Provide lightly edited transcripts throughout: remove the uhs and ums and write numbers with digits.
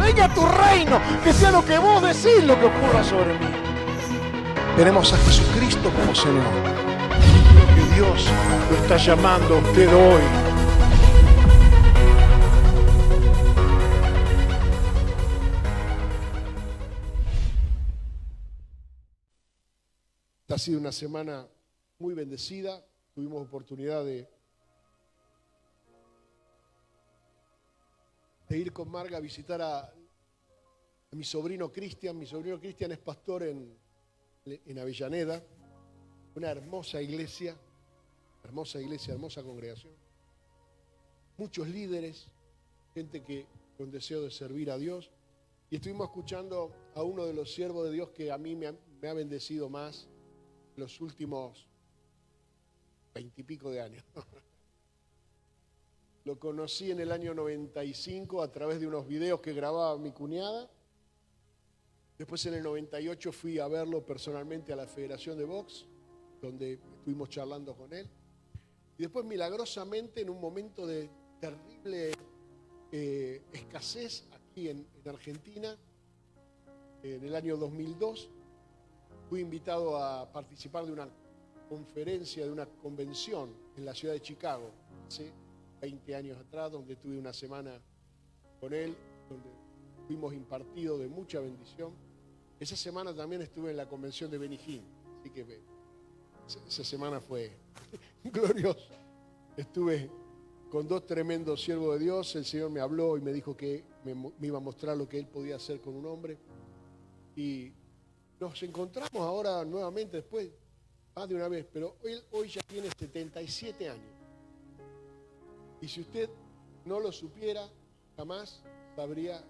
venga tu reino, que sea lo que vos decís lo que ocurra sobre mí. Tenemos a Jesucristo como Señor. Creo que Dios lo está llamando a usted hoy. Ha sido una semana muy bendecida. Tuvimos oportunidad de ir con Marga a visitar a mi sobrino Cristian. Mi sobrino Cristian es pastor en Avellaneda. Una hermosa iglesia, hermosa congregación. Muchos líderes, gente que con deseo de servir a Dios. Y estuvimos escuchando a uno de los siervos de Dios que a mí me ha bendecido más en los últimos 20 y pico de años. Lo conocí en el año 95 a través de unos videos que grababa mi cuñada. Después en el 98 fui a verlo personalmente a la Federación de Box, donde estuvimos charlando con él. Y después milagrosamente en un momento de terrible escasez aquí en Argentina, en el año 2002, fui invitado a participar de una conferencia, de una convención en la ciudad de Chicago, hace 20 años atrás, donde tuve una semana con él, donde fuimos impartidos de mucha bendición. Esa semana también estuve en la convención de Benny Hinn, así que esa semana fue gloriosa. Estuve con dos tremendos siervos de Dios. El Señor me habló y me dijo que me iba a mostrar lo que Él podía hacer con un hombre. Y nos encontramos ahora nuevamente después, más de una vez, pero hoy ya tiene 77 años. Y si usted no lo supiera, jamás sabría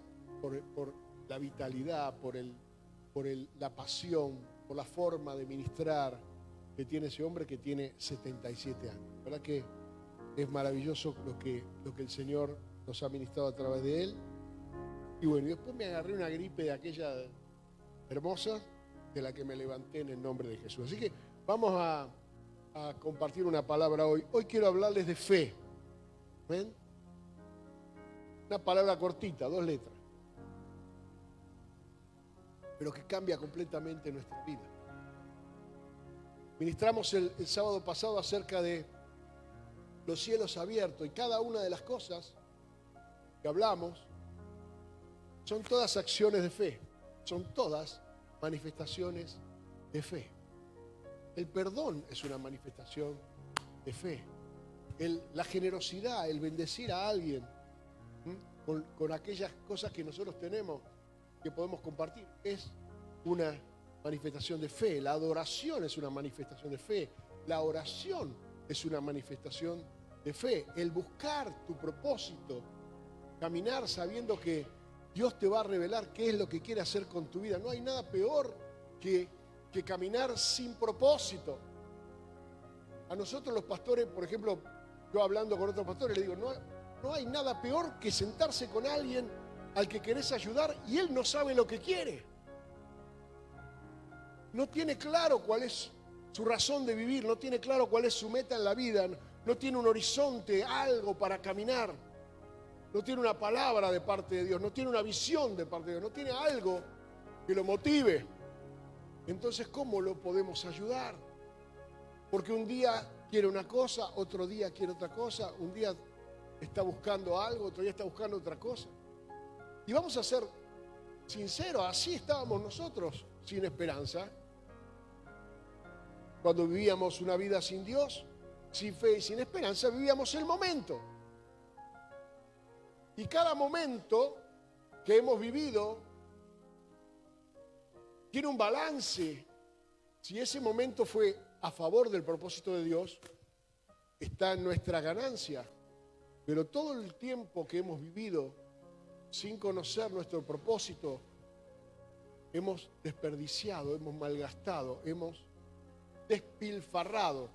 por la vitalidad, por la pasión, por la forma de ministrar que tiene ese hombre que tiene 77 años. La verdad que es maravilloso lo que el Señor nos ha ministrado a través de él. Y bueno, después me agarré una gripe de aquella hermosa, de la que me levanté en el nombre de Jesús. Así que vamos a compartir una palabra hoy. Hoy quiero hablarles de fe. ¿Ven? Una palabra cortita, 2 letras, pero que cambia completamente nuestra vida. Ministramos el sábado pasado acerca de los cielos abiertos, y cada una de las cosas que hablamos son todas acciones de fe, son todas manifestaciones de fe. El perdón es una manifestación de fe. La generosidad, el bendecir a alguien con aquellas cosas que nosotros tenemos, que podemos compartir, es una manifestación de fe. La adoración es una manifestación de fe. La oración es una manifestación de fe. El buscar tu propósito, caminar sabiendo que Dios te va a revelar qué es lo que quiere hacer con tu vida. No hay nada peor que caminar sin propósito. A nosotros los pastores, por ejemplo, yo hablando con otros pastores, le digo, no hay nada peor que sentarse con alguien al que querés ayudar y él no sabe lo que quiere. No tiene claro cuál es su razón de vivir, no tiene claro cuál es su meta en la vida, no tiene un horizonte, algo para caminar, no tiene una palabra de parte de Dios, no tiene una visión de parte de Dios, no tiene algo que lo motive. Entonces, ¿cómo lo podemos ayudar? Porque un día quiere una cosa, otro día quiere otra cosa, un día está buscando algo, otro día está buscando otra cosa. Y vamos a ser sinceros, así estábamos nosotros, sin esperanza. Cuando vivíamos una vida sin Dios, sin fe y sin esperanza, vivíamos el momento. Y cada momento que hemos vivido tiene un balance. Si ese momento fue a favor del propósito de Dios, está en nuestra ganancia. Pero todo el tiempo que hemos vivido sin conocer nuestro propósito, hemos desperdiciado, hemos malgastado, hemos despilfarrado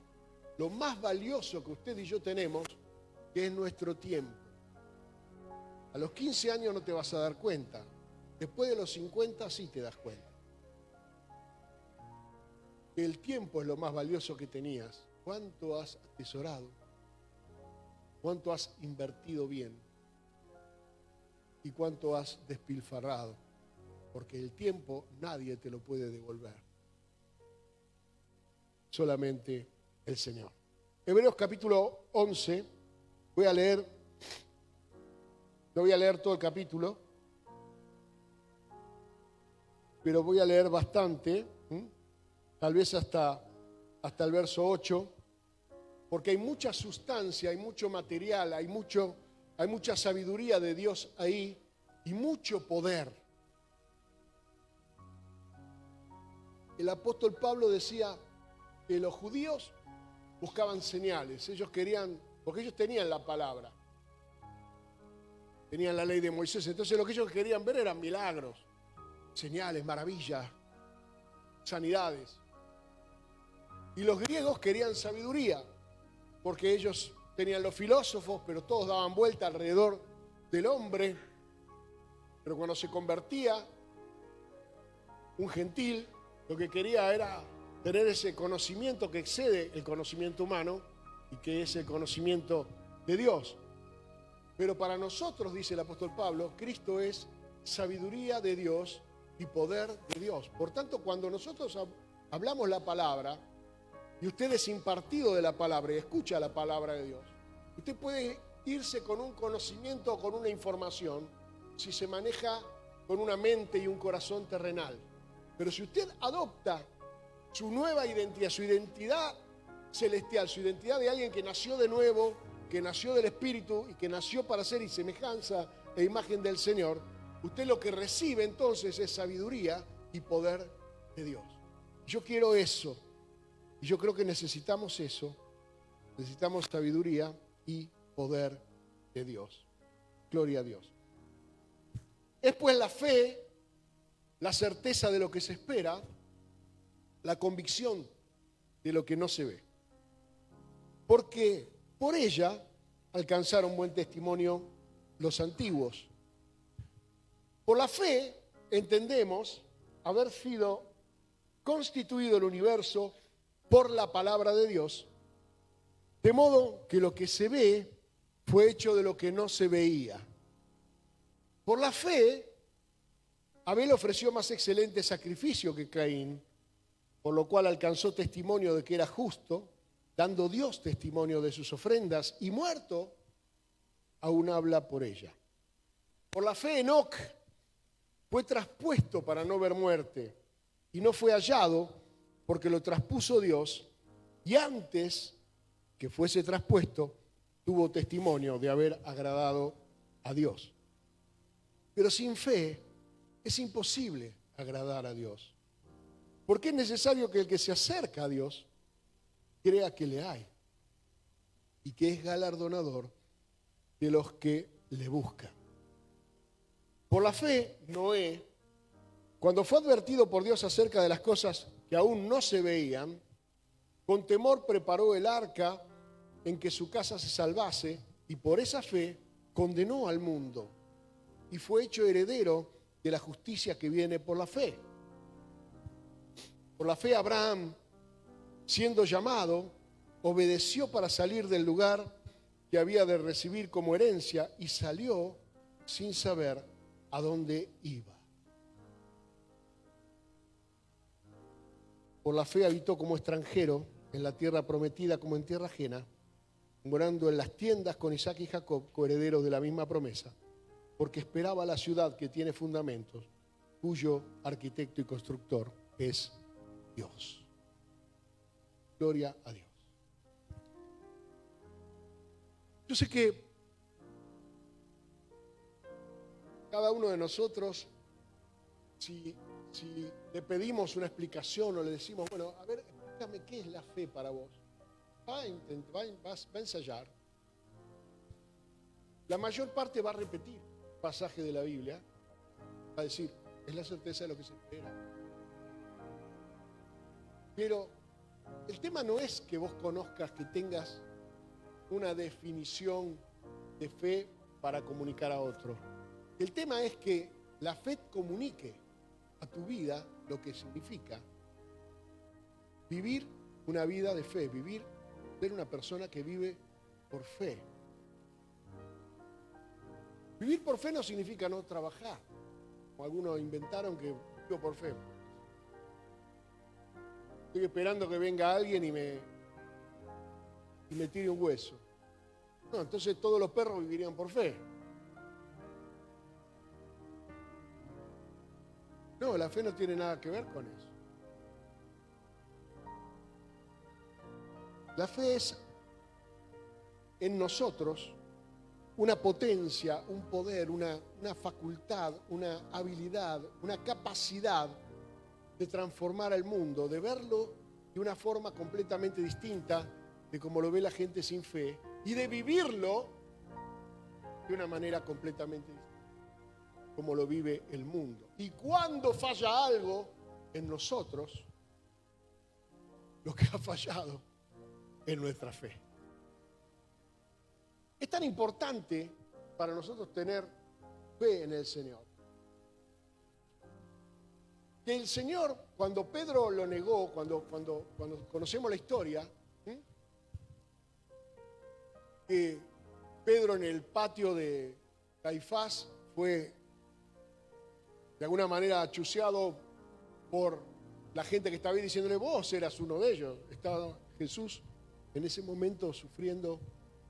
lo más valioso que usted y yo tenemos, que es nuestro tiempo. A los 15 años no te vas a dar cuenta. Después de los 50 sí te das cuenta. El tiempo es lo más valioso que tenías. ¿Cuánto has atesorado? ¿Cuánto has invertido bien? y cuánto has despilfarrado, porque el tiempo nadie te lo puede devolver, solamente el Señor. Hebreos capítulo 11, no voy a leer todo el capítulo, pero voy a leer bastante, tal vez hasta el verso 8, porque hay mucha sustancia, hay mucho material, hay mucha sabiduría de Dios ahí y mucho poder. El apóstol Pablo decía que los judíos buscaban señales, ellos querían, porque ellos tenían la palabra, tenían la ley de Moisés, entonces lo que ellos querían ver eran milagros, señales, maravillas, sanidades. Y los griegos querían sabiduría, porque ellos tenían los filósofos, pero todos daban vuelta alrededor del hombre. Pero cuando se convertía un gentil, lo que quería era tener ese conocimiento que excede el conocimiento humano y que es el conocimiento de Dios. Pero para nosotros, dice el apóstol Pablo, Cristo es sabiduría de Dios y poder de Dios. Por tanto, cuando nosotros hablamos la palabra y usted es impartido de la palabra y escucha la palabra de Dios, usted puede irse con un conocimiento o con una información si se maneja con una mente y un corazón terrenal. Pero si usted adopta su nueva identidad, su identidad celestial, su identidad de alguien que nació de nuevo, que nació del Espíritu y que nació para ser y semejanza e imagen del Señor, usted lo que recibe entonces es sabiduría y poder de Dios. Yo quiero eso. Y yo creo que necesitamos eso. Necesitamos sabiduría y poder de Dios. Gloria a Dios. Es pues la fe, la certeza de lo que se espera, la convicción de lo que no se ve. Porque por ella alcanzaron buen testimonio los antiguos. Por la fe entendemos haber sido constituido el universo por la palabra de Dios, de modo que lo que se ve fue hecho de lo que no se veía. Por la fe, Abel ofreció más excelente sacrificio que Caín, por lo cual alcanzó testimonio de que era justo, dando Dios testimonio de sus ofrendas, y muerto, aún habla por ella. Por la fe, Enoc fue traspuesto para no ver muerte, y no fue hallado porque lo traspuso Dios, y antes que fuese traspuesto, tuvo testimonio de haber agradado a Dios. Pero sin fe es imposible agradar a Dios, porque es necesario que el que se acerca a Dios crea que le hay y que es galardonador de los que le buscan. Por la fe, Noé, cuando fue advertido por Dios acerca de las cosas que aún no se veían, con temor preparó el arca en que su casa se salvase, y por esa fe condenó al mundo y fue hecho heredero de la justicia que viene por la fe. Por la fe Abraham, siendo llamado, obedeció para salir del lugar que había de recibir como herencia y salió sin saber a dónde iba. Por la fe habitó como extranjero en la tierra prometida como en tierra ajena, morando en las tiendas con Isaac y Jacob, coherederos de la misma promesa, porque esperaba la ciudad que tiene fundamentos, cuyo arquitecto y constructor es Dios. Gloria a Dios. Yo sé que cada uno de nosotros, si le pedimos una explicación o le decimos, bueno, a ver, explícame qué es la fe para vos, va a ensayar. La mayor parte va a repetir el pasaje de la Biblia, va a decir, es la certeza de lo que se espera. Pero el tema no es que vos conozcas, que tengas una definición de fe para comunicar a otro. El tema es que la fe comunique a tu vida lo que significa vivir una vida de fe, ser una persona que vive por fe. Vivir por fe no significa no trabajar. Como algunos inventaron que vivo por fe. Estoy esperando que venga alguien y me tire un hueso. No, entonces todos los perros vivirían por fe. No, la fe no tiene nada que ver con eso. La fe es en nosotros una potencia, un poder, una facultad, una habilidad, una capacidad de transformar al mundo, de verlo de una forma completamente distinta de como lo ve la gente sin fe y de vivirlo de una manera completamente distinta como lo vive el mundo. Y cuando falla algo en nosotros, lo que ha fallado es nuestra fe. Es tan importante para nosotros tener fe en el Señor, que el Señor, cuando Pedro lo negó, cuando conocemos la historia, que Pedro en el patio de Caifás fue de alguna manera achuciado por la gente que estaba ahí diciéndole, vos eras uno de ellos. Estaba Jesús en ese momento sufriendo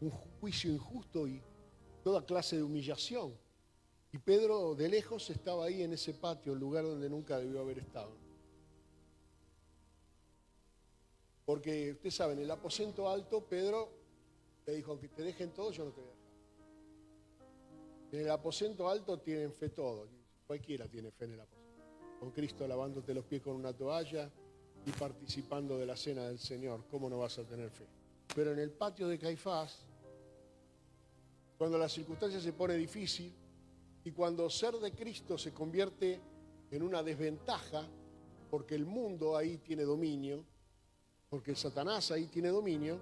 un juicio injusto y toda clase de humillación. Y Pedro de lejos estaba ahí en ese patio, el lugar donde nunca debió haber estado. Porque ustedes saben, en el aposento alto, Pedro le dijo, aunque te dejen todo, yo no te voy a dejar. En el aposento alto tienen fe todos. Cualquiera tiene fe en el aposento. Con Cristo lavándote los pies con una toalla y participando de la cena del Señor. ¿Cómo no vas a tener fe? Pero en el patio de Caifás, cuando la circunstancia se pone difícil y cuando ser de Cristo se convierte en una desventaja, porque el mundo ahí tiene dominio, porque el Satanás ahí tiene dominio,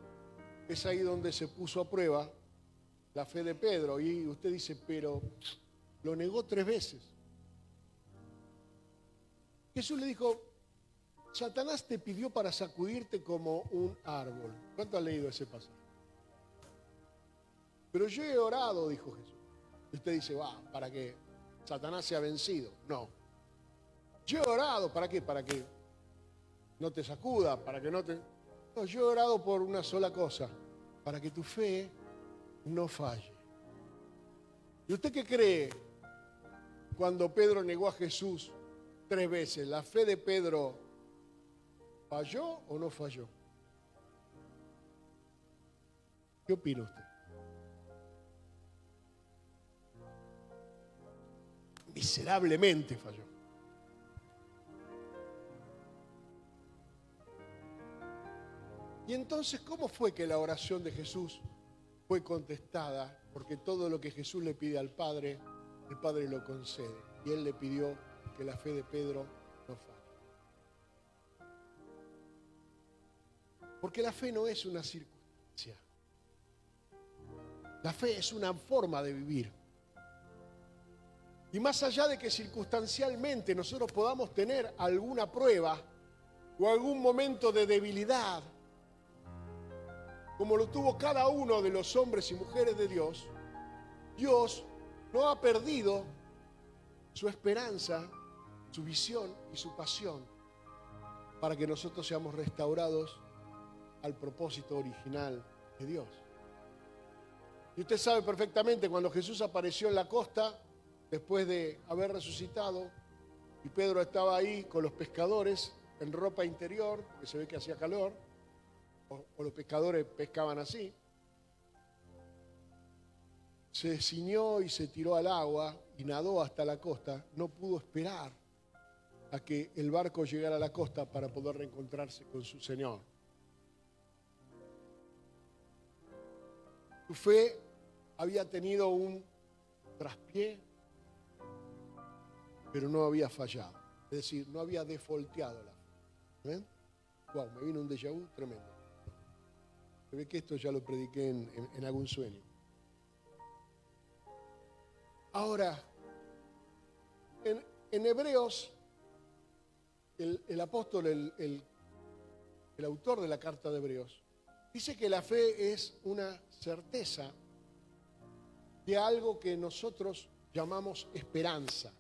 es ahí donde se puso a prueba la fe de Pedro. Y usted dice, pero lo negó 3 veces. Jesús le dijo, Satanás te pidió para sacudirte como un árbol. ¿Cuánto has leído ese pasaje? Pero yo he orado, dijo Jesús. Y usted dice, para que Satanás sea vencido. No. Yo he orado, ¿para qué? Para que no te sacuda, para que no te... No, yo he orado por una sola cosa, para que tu fe no falle. ¿Y usted qué cree cuando Pedro negó a Jesús 3 veces? ¿La fe de Pedro falló o no falló? ¿Qué opina usted? Miserablemente falló. Y entonces, ¿cómo fue que la oración de Jesús fue contestada? Porque todo lo que Jesús le pide al Padre, el Padre lo concede. Y Él le pidió que la fe de Pedro no falle. Porque la fe no es una circunstancia. La fe es una forma de vivir. Y más allá de que circunstancialmente nosotros podamos tener alguna prueba o algún momento de debilidad, como lo tuvo cada uno de los hombres y mujeres de Dios, Dios no ha perdido su esperanza, su visión y su pasión para que nosotros seamos restaurados al propósito original de Dios. Y usted sabe perfectamente, cuando Jesús apareció en la costa, después de haber resucitado, y Pedro estaba ahí con los pescadores en ropa interior, porque se ve que hacía calor, o los pescadores pescaban así, se ciñó y se tiró al agua y nadó hasta la costa. No pudo esperar a que el barco llegara a la costa para poder reencontrarse con su Señor. Su fe había tenido un traspié, pero no había fallado. Es decir, no había defolteado la fe. ¿Ven? Wow, me vino un déjà vu tremendo. Se ve que esto ya lo prediqué en algún sueño. Ahora, en Hebreos, el apóstol, el autor de la carta de Hebreos, dice que la fe es una certeza de algo que nosotros llamamos esperanza.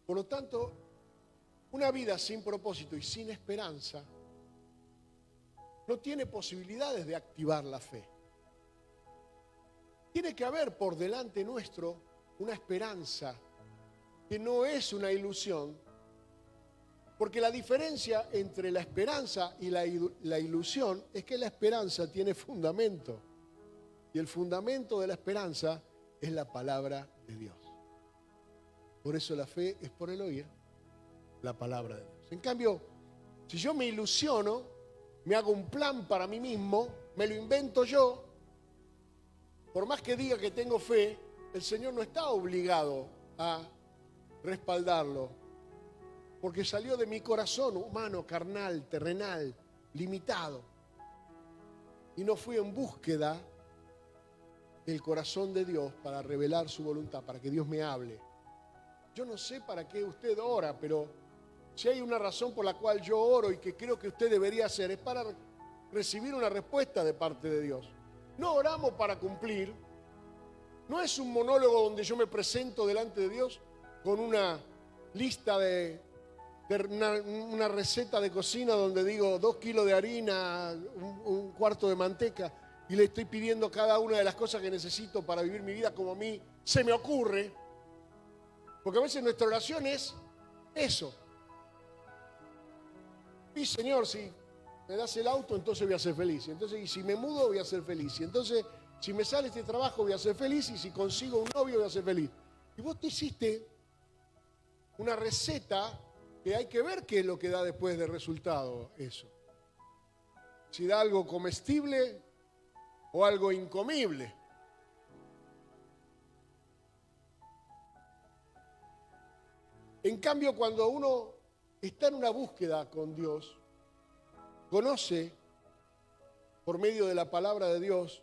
Por lo tanto, una vida sin propósito y sin esperanza no tiene posibilidades de activar la fe. Tiene que haber por delante nuestro una esperanza que no es una ilusión, porque la diferencia entre la esperanza y la ilusión es que la esperanza tiene fundamento, y el fundamento de la esperanza es la palabra de Dios. Por eso la fe es por el oír la palabra de Dios. En cambio, si yo me ilusiono, me hago un plan para mí mismo, me lo invento yo, por más que diga que tengo fe, el Señor no está obligado a respaldarlo, porque salió de mi corazón humano, carnal, terrenal, limitado. Y no fui en búsqueda del corazón de Dios para revelar su voluntad, para que Dios me hable. Yo no sé para qué usted ora, pero si hay una razón por la cual yo oro y que creo que usted debería hacer, es para recibir una respuesta de parte de Dios. No oramos para cumplir. No es un monólogo donde yo me presento delante de Dios con una lista una receta de cocina donde digo 2 kilos de harina, un cuarto de manteca, y le estoy pidiendo cada una de las cosas que necesito para vivir mi vida como a mí se me ocurre. Porque a veces nuestra oración es eso. Y Señor, si me das el auto, entonces voy a ser feliz. Entonces, y si me mudo, voy a ser feliz. Y entonces, si me sale este trabajo, voy a ser feliz. Y si consigo un novio, voy a ser feliz. Y vos te hiciste una receta que hay que ver qué es lo que da después de resultado eso. Si da algo comestible o algo incomible. En cambio, cuando uno está en una búsqueda con Dios, conoce por medio de la palabra de Dios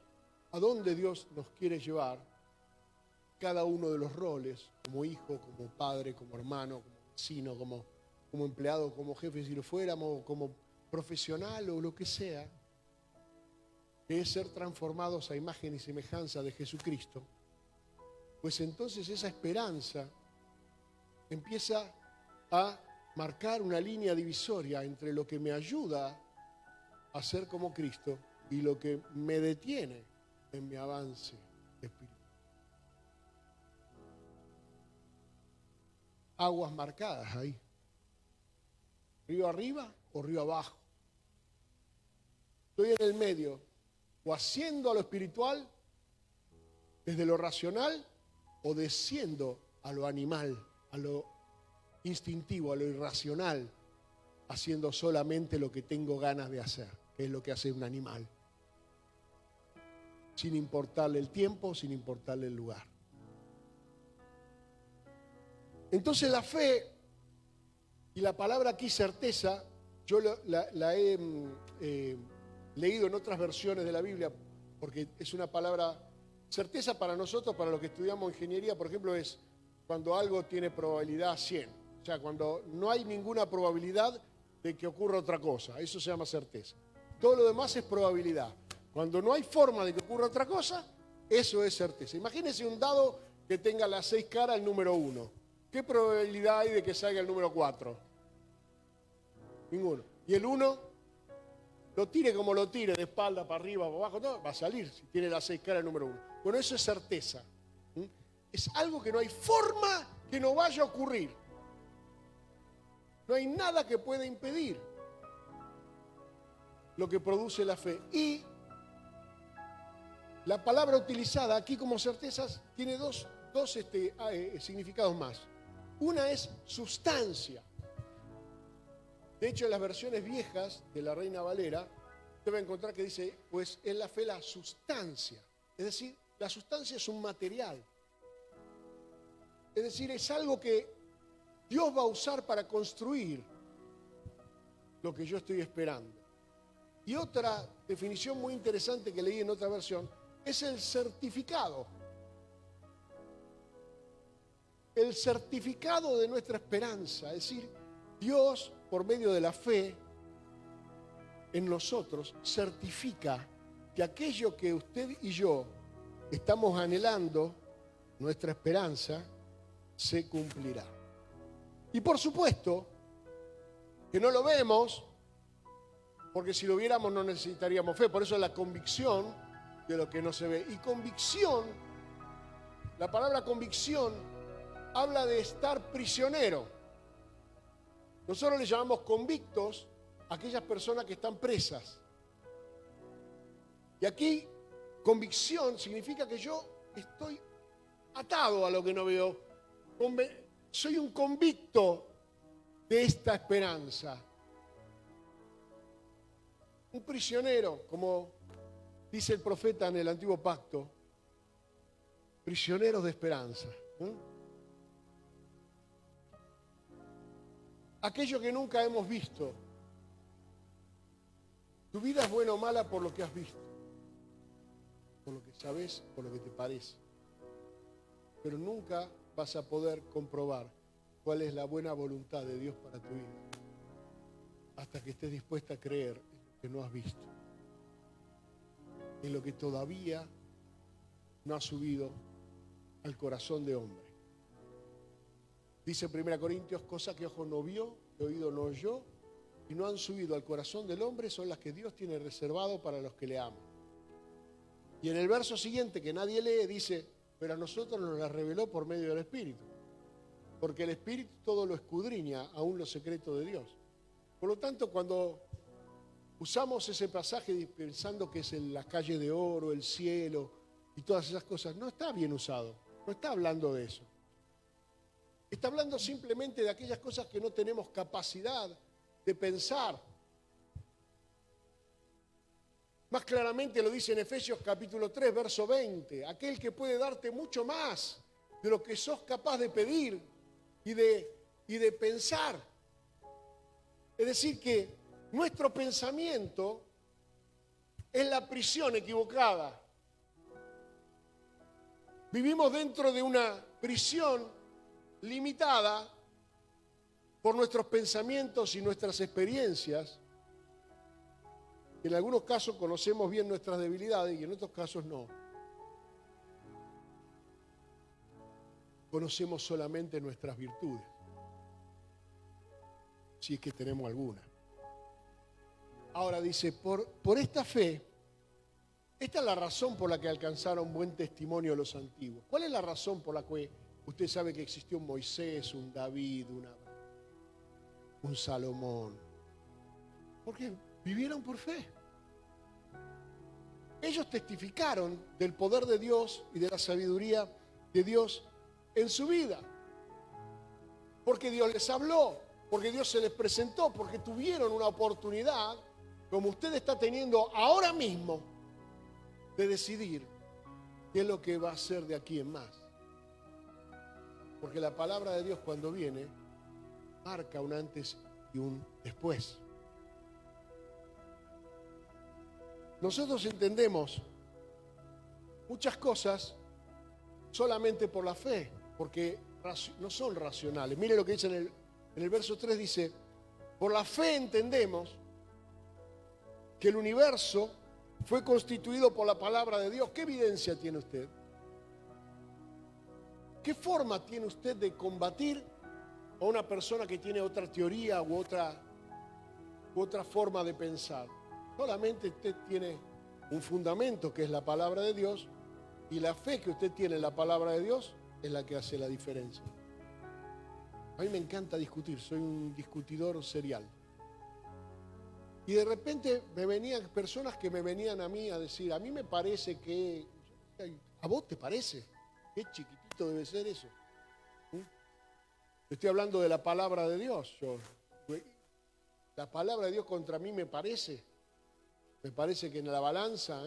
a dónde Dios nos quiere llevar, cada uno de los roles, como hijo, como padre, como hermano, como vecino, como empleado, como jefe, si lo fuéramos, como profesional o lo que sea, que es ser transformados a imagen y semejanza de Jesucristo, pues entonces esa esperanza empieza a marcar una línea divisoria entre lo que me ayuda a ser como Cristo y lo que me detiene en mi avance espiritual. Aguas marcadas ahí. Río arriba o río abajo. Estoy en el medio, o haciendo a lo espiritual desde lo racional, o desciendo a lo animal, a lo instintivo, a lo irracional, haciendo solamente lo que tengo ganas de hacer, que es lo que hace un animal, sin importarle el tiempo, sin importarle el lugar. Entonces la fe y la palabra aquí certeza, yo la he leído en otras versiones de la Biblia, porque es una palabra, certeza para nosotros, para los que estudiamos ingeniería, por ejemplo, es cuando algo tiene probabilidad 100. O sea, cuando no hay ninguna probabilidad de que ocurra otra cosa. Eso se llama certeza. Todo lo demás es probabilidad. Cuando no hay forma de que ocurra otra cosa, eso es certeza. Imagínense un dado que tenga las 6 caras, el número 1. ¿Qué probabilidad hay de que salga el número 4? Ninguno. Y el 1, lo tire como lo tire, de espalda, para arriba, para abajo, no, va a salir si tiene las 6 caras el número 1. Bueno, eso es certeza. Es algo que no hay forma que no vaya a ocurrir. No hay nada que pueda impedir lo que produce la fe. Y la palabra utilizada aquí como certezas tiene dos significados más. Una es sustancia. De hecho, en las versiones viejas de la Reina Valera, usted va a encontrar que dice, pues es la fe la sustancia. Es decir, la sustancia es un material. Es decir, es algo que Dios va a usar para construir lo que yo estoy esperando. Y otra definición muy interesante que leí en otra versión es el certificado. El certificado de nuestra esperanza. Es decir, Dios, por medio de la fe en nosotros, certifica que aquello que usted y yo estamos anhelando, nuestra esperanza se cumplirá. Y por supuesto que no lo vemos, porque si lo viéramos no necesitaríamos fe. Por eso la convicción de lo que no se ve. Y convicción, la palabra convicción habla de estar prisionero. Nosotros le llamamos convictos a aquellas personas que están presas. Y aquí convicción significa que yo estoy atado a lo que no veo. Soy un convicto de esta esperanza. Un prisionero, como dice el profeta en el Antiguo Pacto, prisioneros de esperanza. Aquello que nunca hemos visto. Tu vida es buena o mala por lo que has visto, por lo que sabes, por lo que te parece. Pero nunca vas a poder comprobar cuál es la buena voluntad de Dios para tu vida hasta que estés dispuesta a creer en lo que no has visto, en lo que todavía no ha subido al corazón de hombre. Dice 1 Corintios, cosas que ojo no vio, que oído no oyó, y no han subido al corazón del hombre, son las que Dios tiene reservado para los que le aman. Y en el verso siguiente, que nadie lee, dice, pero a nosotros nos las reveló por medio del Espíritu, porque el Espíritu todo lo escudriña, aún los secretos de Dios. Por lo tanto, cuando usamos ese pasaje pensando que es en la calle de oro, el cielo y todas esas cosas, no está bien usado, no está hablando de eso. Está hablando simplemente de aquellas cosas que no tenemos capacidad de pensar. Más claramente lo dice en Efesios capítulo 3, verso 20. Aquel que puede darte mucho más de lo que sos capaz de pedir y de pensar. Es decir, que nuestro pensamiento es la prisión equivocada. Vivimos dentro de una prisión limitada por nuestros pensamientos y nuestras experiencias. En algunos casos conocemos bien nuestras debilidades y en otros casos no. Conocemos solamente nuestras virtudes, si es que tenemos alguna. Ahora dice, por esta fe, esta es la razón por la que alcanzaron buen testimonio los antiguos. ¿Cuál es la razón por la que usted sabe que existió un Moisés, un David, un Salomón? Porque vivieron por fe. Ellos testificaron del poder de Dios y de la sabiduría de Dios en su vida. Porque Dios les habló, porque Dios se les presentó, porque tuvieron una oportunidad, como usted está teniendo ahora mismo, de decidir qué es lo que va a hacer de aquí en más. Porque la palabra de Dios cuando viene, marca un antes y un después. Nosotros entendemos muchas cosas solamente por la fe, porque no son racionales. Mire lo que dice en el verso 3, dice, por la fe entendemos que el universo fue constituido por la palabra de Dios. ¿Qué evidencia tiene usted? ¿Qué forma tiene usted de combatir a una persona que tiene otra teoría u otra forma de pensar? Solamente usted tiene un fundamento que es la palabra de Dios, y la fe que usted tiene en la palabra de Dios es la que hace la diferencia. A mí me encanta discutir, soy un discutidor serial. Y de repente me venían personas que me venían a mí a decir, a mí me parece que, ¿a vos te parece? Qué chiquitito debe ser eso. Estoy hablando de la palabra de Dios. La palabra de Dios contra mí me parece que en la balanza,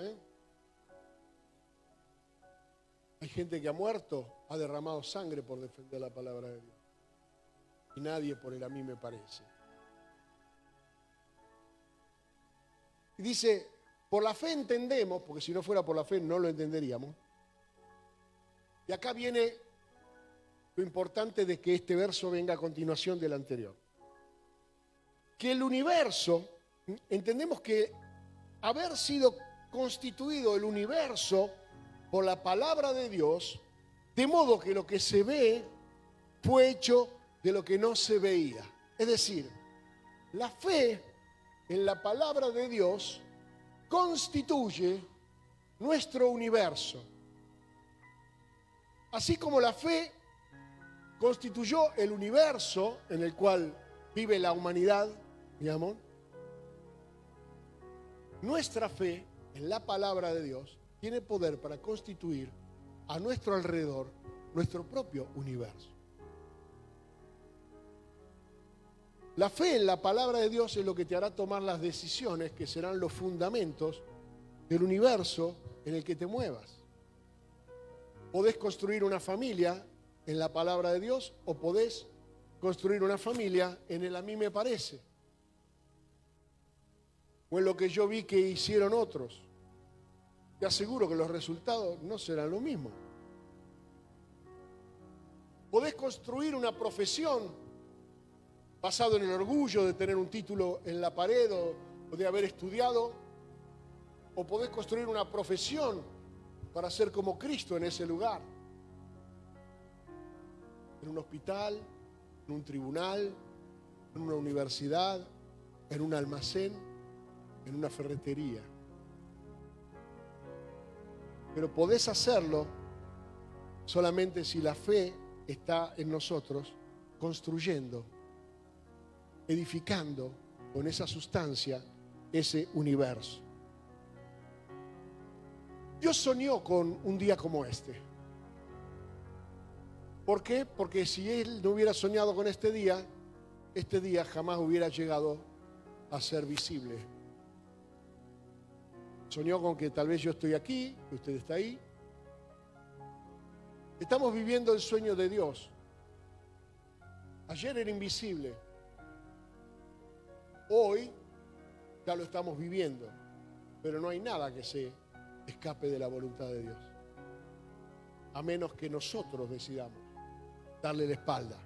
hay gente que ha muerto, ha derramado sangre por defender la palabra de Dios. Y nadie por el a mí me parece. Y dice, por la fe entendemos, porque si no fuera por la fe no lo entenderíamos. Y acá viene lo importante de que este verso venga a continuación del anterior. Que el universo, entendemos que haber sido constituido el universo por la palabra de Dios, de modo que lo que se ve fue hecho de lo que no se veía. Es decir, la fe en la palabra de Dios constituye nuestro universo. Así como la fe constituyó el universo en el cual vive la humanidad, mi amor, nuestra fe en la palabra de Dios tiene poder para constituir a nuestro alrededor nuestro propio universo. La fe en la palabra de Dios es lo que te hará tomar las decisiones que serán los fundamentos del universo en el que te muevas. Podés construir una familia en la palabra de Dios o podés construir una familia en el a mí me parece, o en lo que yo vi que hicieron otros. Te aseguro que los resultados no serán lo mismo. Podés construir una profesión basado en el orgullo de tener un título en la pared o de haber estudiado, o podés construir una profesión para ser como Cristo en ese lugar, en un hospital, en un tribunal, en una universidad, en un almacén, en una ferretería. Pero podés hacerlo solamente si la fe está en nosotros, construyendo, edificando con esa sustancia ese universo. Dios soñó con un día como este. ¿Por qué? Porque si Él no hubiera soñado con este día jamás hubiera llegado a ser visible. Soñó con que tal vez yo estoy aquí, que usted está ahí. Estamos viviendo el sueño de Dios. Ayer era invisible. Hoy ya lo estamos viviendo. Pero no hay nada que se escape de la voluntad de Dios. A menos que nosotros decidamos darle la espalda.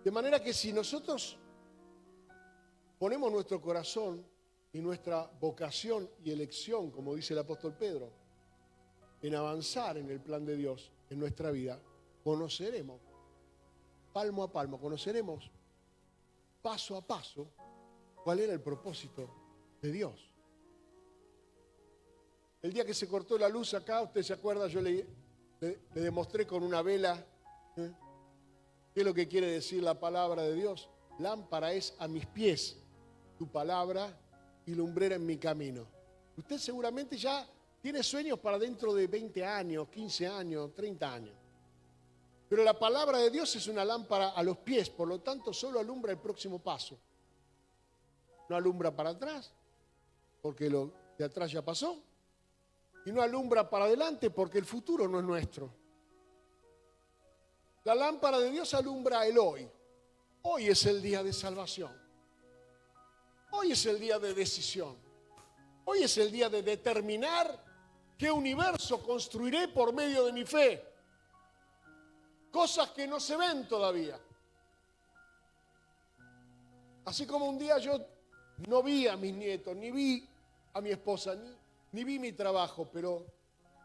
De manera que si nosotros ponemos nuestro corazón y nuestra vocación y elección, como dice el apóstol Pedro, en avanzar en el plan de Dios en nuestra vida, conoceremos palmo a palmo, conoceremos paso a paso cuál era el propósito de Dios. El día que se cortó la luz acá, usted se acuerda, yo le demostré con una vela qué es lo que quiere decir la palabra de Dios. Lámpara es a mis pies tu palabra y lumbrera en mi camino. Usted seguramente ya tiene sueños para dentro de 20 años, 15 años, 30 años. Pero la palabra de Dios es una lámpara a los pies, por lo tanto solo alumbra el próximo paso. No alumbra para atrás, porque lo de atrás ya pasó. Y no alumbra para adelante, porque el futuro no es nuestro. La lámpara de Dios alumbra el hoy. Hoy es el día de salvación. Hoy es el día de decisión. Hoy es el día de determinar qué universo construiré por medio de mi fe. Cosas que no se ven todavía. Así como un día yo no vi a mis nietos, ni vi a mi esposa, ni vi mi trabajo, pero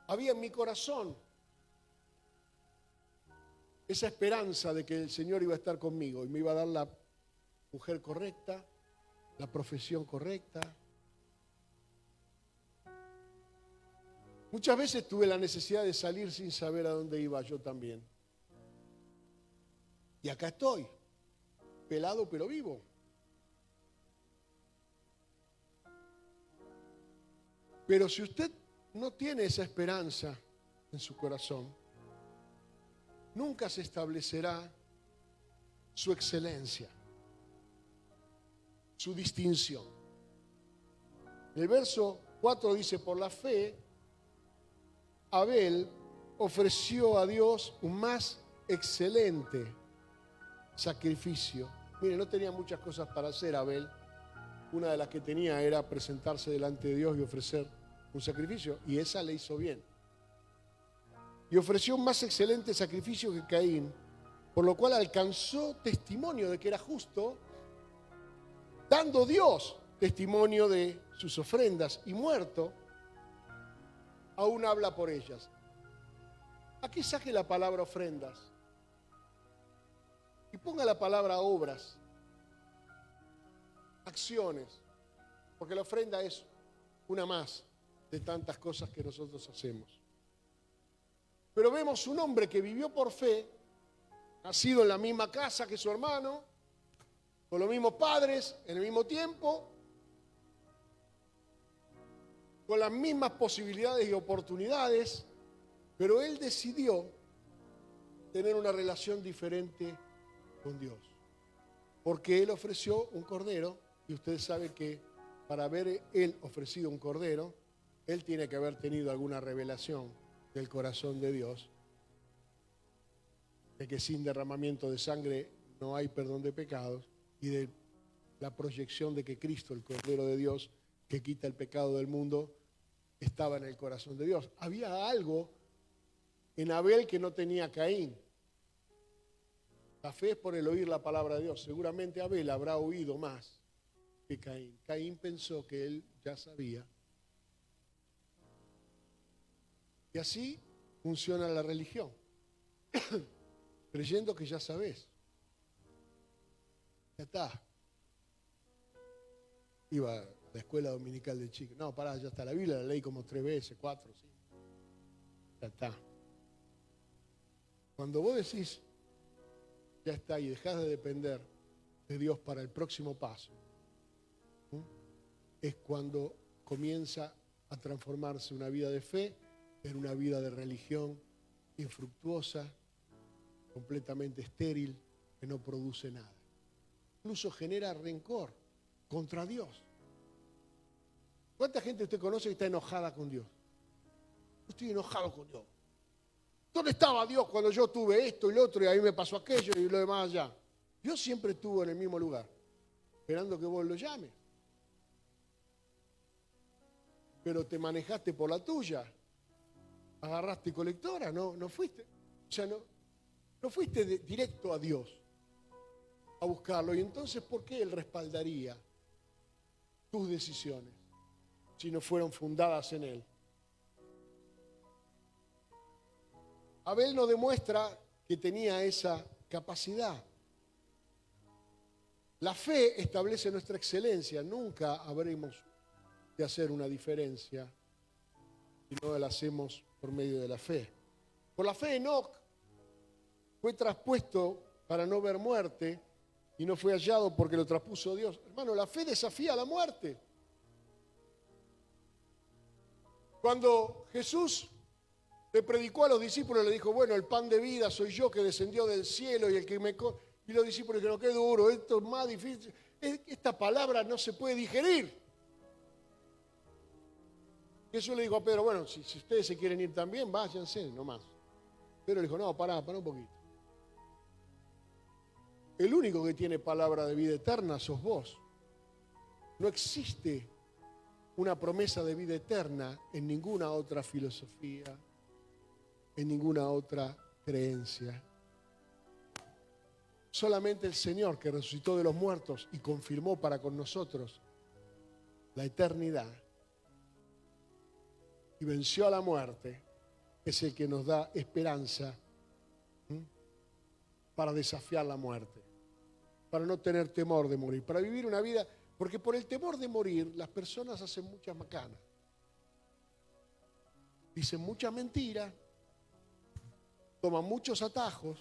había en mi corazón esa esperanza de que el Señor iba a estar conmigo y me iba a dar la mujer correcta, la profesión correcta. Muchas veces tuve la necesidad de salir sin saber a dónde iba yo también. Y acá estoy, pelado pero vivo. Pero si usted no tiene esa esperanza en su corazón, nunca se establecerá su excelencia, su distinción. El verso 4 dice, por la fe, Abel ofreció a Dios un más excelente sacrificio. Mire, no tenía muchas cosas para hacer Abel. Una de las que tenía era presentarse delante de Dios y ofrecer un sacrificio, y esa le hizo bien. Y ofreció un más excelente sacrificio que Caín, por lo cual alcanzó testimonio de que era justo, dando Dios testimonio de sus ofrendas, y muerto, aún habla por ellas. Aquí saque la palabra ofrendas y ponga la palabra obras, acciones, porque la ofrenda es una más de tantas cosas que nosotros hacemos. Pero vemos un hombre que vivió por fe, nacido en la misma casa que su hermano, con los mismos padres, en el mismo tiempo, con las mismas posibilidades y oportunidades, pero él decidió tener una relación diferente con Dios. Porque él ofreció un cordero, y usted sabe que para haber él ofrecido un cordero, él tiene que haber tenido alguna revelación del corazón de Dios, de que sin derramamiento de sangre no hay perdón de pecados, y de la proyección de que Cristo, el Cordero de Dios, que quita el pecado del mundo, estaba en el corazón de Dios. Había algo en Abel que no tenía Caín. La fe es por el oír la palabra de Dios. Seguramente Abel habrá oído más que Caín. Caín pensó que él ya sabía. Y así funciona la religión. Creyendo que ya sabes. Ya está. Iba a la escuela dominical de chicos. No, pará, ya está. La Biblia la leí como 3 veces, 4, 5. Ya está. Cuando vos decís, ya está, y dejás de depender de Dios para el próximo paso, es cuando comienza a transformarse una vida de fe en una vida de religión infructuosa, completamente estéril, que no produce nada. Incluso genera rencor contra Dios. ¿Cuánta gente usted conoce que está enojada con Dios? Yo estoy enojado con Dios. ¿Dónde estaba Dios cuando yo tuve esto y lo otro y a mí me pasó aquello y lo demás allá? Dios siempre estuvo en el mismo lugar, esperando que vos lo llames. Pero te manejaste por la tuya, agarraste colectora, no fuiste, o sea, no fuiste directo a Dios a buscarlo. Y entonces, ¿por qué Él respaldaría tus decisiones si no fueron fundadas en Él? Abel nos demuestra que tenía esa capacidad. La fe establece nuestra excelencia. Nunca habremos de hacer una diferencia si no la hacemos por medio de la fe. Por la fe, Enoc fue traspuesto para no ver muerte y no fue hallado porque lo traspuso Dios. Hermano, la fe desafía la muerte. Cuando Jesús le predicó a los discípulos, le dijo, bueno, el pan de vida soy yo que descendió del cielo y el que me... Y los discípulos dijeron, qué duro, esto es más difícil. Esta palabra no se puede digerir. Jesús le dijo a Pedro, bueno, si ustedes se quieren ir también, váyanse, nomás. Pedro le dijo, no, pará un poquito. El único que tiene palabra de vida eterna sos vos. No existe una promesa de vida eterna en ninguna otra filosofía, en ninguna otra creencia. Solamente el Señor, que resucitó de los muertos y confirmó para con nosotros la eternidad y venció a la muerte, es el que nos da esperanza para desafiar la muerte, para no tener temor de morir, para vivir una vida, porque por el temor de morir las personas hacen muchas macanas, dicen muchas mentiras, toman muchos atajos,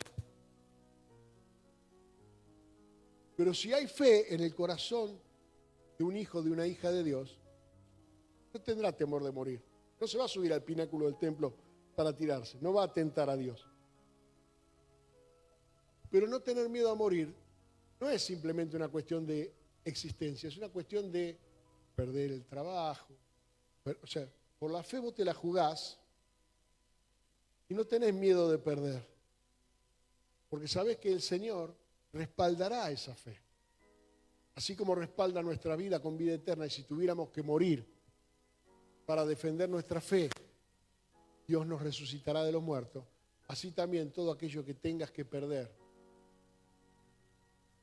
pero si hay fe en el corazón de un hijo, de una hija de Dios, no tendrá temor de morir. No se va a subir al pináculo del templo para tirarse, no va a tentar a Dios. Pero no tener miedo a morir no es simplemente una cuestión de existencia, es una cuestión de perder el trabajo. O sea, por la fe vos te la jugás y no tenés miedo de perder, porque sabés que el Señor respaldará esa fe. Así como respalda nuestra vida con vida eterna, y si tuviéramos que morir para defender nuestra fe, Dios nos resucitará de los muertos. Así también todo aquello que tengas que perder,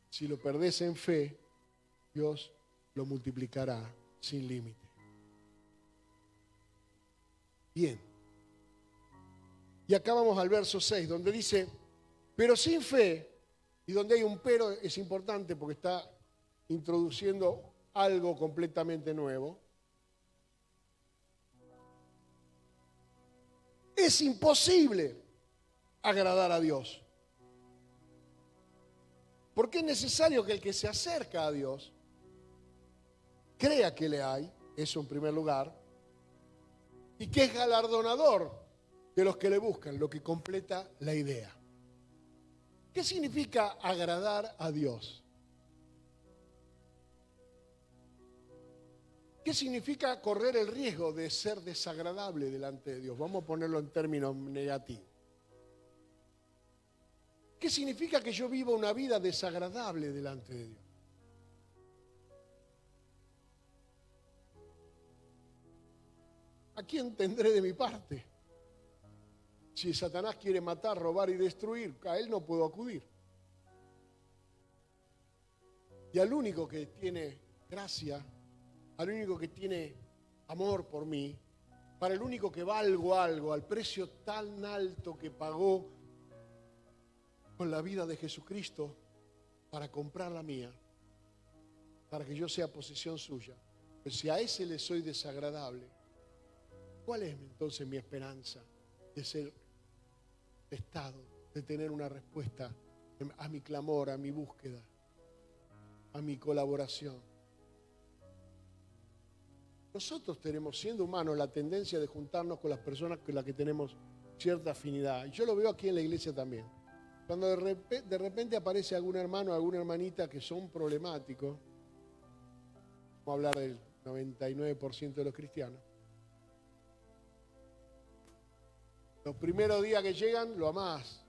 si lo perdés en fe, Dios lo multiplicará sin límite. Bien. Y acá vamos al verso 6, donde dice, pero sin fe, y donde hay un pero es importante porque está introduciendo algo completamente nuevo. Es imposible agradar a Dios. Porque es necesario que el que se acerca a Dios crea que le hay, eso en primer lugar, y que es galardonador de los que le buscan, lo que completa la idea. ¿Qué significa agradar a Dios? ¿Qué significa correr el riesgo de ser desagradable delante de Dios? Vamos a ponerlo en términos negativos. ¿Qué significa que yo viva una vida desagradable delante de Dios? ¿A quién tendré de mi parte? Si Satanás quiere matar, robar y destruir, a él no puedo acudir. Y al único que tiene gracia, al único que tiene amor por mí, para el único que valgo algo, al precio tan alto que pagó con la vida de Jesucristo para comprar la mía, para que yo sea posesión suya. Pues si a ese le soy desagradable, ¿cuál es entonces mi esperanza de ser estado, de tener una respuesta a mi clamor, a mi búsqueda, a mi colaboración? Nosotros tenemos, siendo humanos, la tendencia de juntarnos con las personas con las que tenemos cierta afinidad. Y yo lo veo aquí en la iglesia también. Cuando de repente aparece algún hermano o alguna hermanita que son problemáticos, vamos a hablar del 99% de los cristianos, los primeros días que llegan lo amás,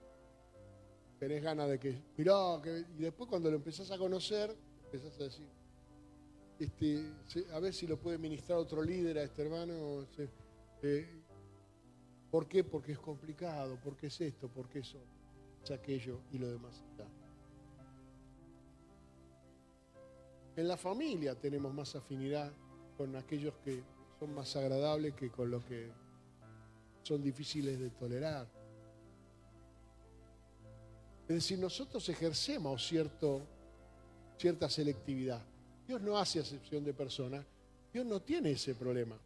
tenés ganas de que, mirá, y después cuando lo empezás a conocer, empezás a decir, a ver si lo puede ministrar otro líder a este hermano. ¿Por qué? Porque es complicado, porque es esto, porque eso, es aquello y lo demás está. En la familia tenemos más afinidad con aquellos que son más agradables que con los que son difíciles de tolerar. Es decir, nosotros ejercemos cierta selectividad. Dios no hace acepción de personas. Dios no tiene ese problema.